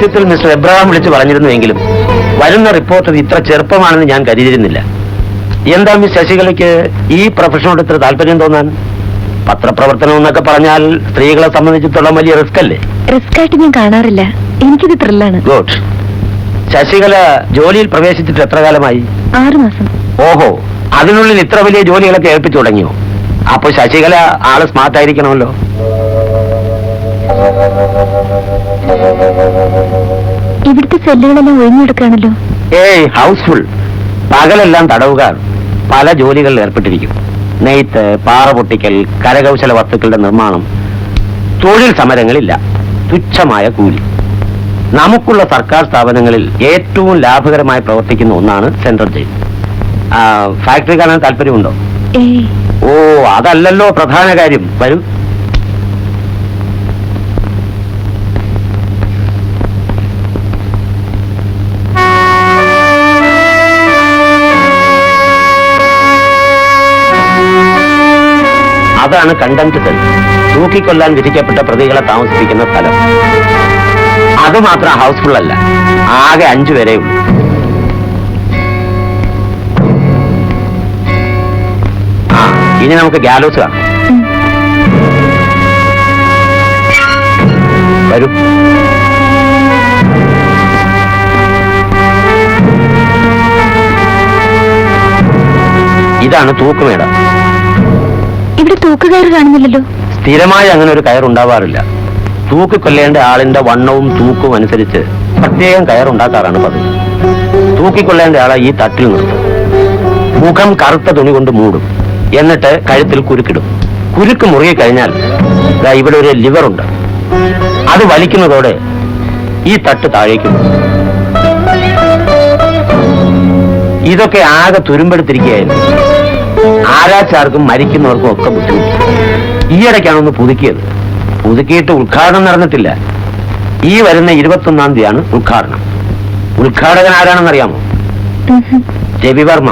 സത്യത്തിൽ mister Abraham വിളിച്ച് പറഞ്ഞിരുന്നുവെങ്കിലും വരുന്ന റിപ്പോർട്ട് ഇത്ര ചെറുപ്പമാണെന്ന് ഞാൻ കരുതിയിരുന്നില്ല. എന്താ മിസ് ശശികലയ്ക്ക് ഈ പ്രൊഫഷനോട് ഇത്ര താല്പര്യം തോന്നാൻ? പത്രപ്രവർത്തനം എന്നൊക്കെ പറഞ്ഞാൽ സ്ത്രീകളെ സംബന്ധിച്ചിടത്തോളം വലിയ റിസ്ക് അല്ലേ? റിസ്ക് ആയിട്ട് ഞാൻ കാണാറില്ല, എനിക്കിത് ത്രില്ലാണ്. ഗുഡ്. ശശികല ജോലിയിൽ പ്രവേശിച്ചിട്ട് എത്ര കാലമായി? 6 മാസം. ഓഹോ, അതിനുള്ളിൽ ഇത്ര വലിയ ജോലികളൊക്കെ ഏൽപ്പിച്ചു തുടങ്ങിയോ? അപ്പൊ ശശികല ആള് സ്മാർട്ട് ആയിരിക്കണമല്ലോ. ഇവിടുത്തെ സെല്ലുകളെല്ലാം ഒഴിഞ്ഞെടുക്കാണല്ലോ. ഏയ്, ഹൗസ്ഫുൾ. പകലെല്ലാം തടവുകാർ പല ജോലികളിൽ ഏർപ്പെട്ടിരിക്കും. നെയ്ത്ത്, പാറ പൊട്ടിക്കൽ, കരകൗശല വസ്തുക്കളുടെ നിർമ്മാണം. തൊഴിൽ സമരങ്ങളില്ല, തുച്ഛമായ കൂലി. നമുക്കുള്ള സർക്കാർ സ്ഥാപനങ്ങളിൽ ഏറ്റവും ലാഭകരമായി പ്രവർത്തിക്കുന്ന ഒന്നാണ് സെൻട്രൽ ജയിൽ. ഫാക്ടറി കാണാൻ താല്പര്യമുണ്ടോ? ഓ, അതല്ലല്ലോ പ്രധാന കാര്യം. വരൂ. അതാണ് കണ്ടംപ്റ്റ് സെൽ. തൂക്കിക്കൊല്ലാൻ വിധിക്കപ്പെട്ട പ്രതികളെ താമസിപ്പിക്കുന്ന സ്ഥലം. അത് മാത്രം ഹൗസ്ഫുൾ അല്ല, ആകെ 5 പേരേ ഉള്ളൂ. ഇനി നമുക്ക് ഗാലോസ് കാണാം. വരൂ. ഇതാണ് തൂക്കുമേട. ഇവിടെ തൂക്കുകയറ് കാണുന്നില്ലല്ലോ. സ്ഥിരമായി അങ്ങനെ ഒരു കയറുണ്ടാവാറില്ല. തൂക്കിക്കൊല്ലേണ്ട ആളിന്റെ വണ്ണവും തൂക്കും അനുസരിച്ച് പ്രത്യേകം കയറുണ്ടാക്കാറാണ് പതിവ്. തൂക്കിക്കൊല്ലേണ്ട ആളെ ഈ തട്ടിൽ നിർത്തും. മുഖം കറുത്ത തുണി കൊണ്ട് മൂടും. എന്നിട്ട് കഴുത്തിൽ കുരുക്കിടും. കുരുക്ക് മുറുകി കഴിഞ്ഞാൽ ഇവിടെ ഒരു ലിവറുണ്ട്. അത് വലിക്കുന്നതോടെ ഈ തട്ട് താഴേക്കും. ഇതൊക്കെ ആകെ തുരുമ്പെടുത്തിരിക്കുകയായിരുന്നു. ആരാച്ചാർക്കും മരിക്കുന്നവർക്കും ഒക്കെ ബുദ്ധിമുട്ട്. ഈയിടയ്ക്കാണൊന്ന് പുതുക്കിയത്. പുതുക്കിയിട്ട് ഉദ്ഘാടനം നടന്നിട്ടില്ല. ഈ വരുന്ന 21-ാം തീയതിയാണ് ഉദ്ഘാടനം. ഉദ്ഘാടകൻ ആരാണെന്നറിയാമോ? രവിവർമ്മ.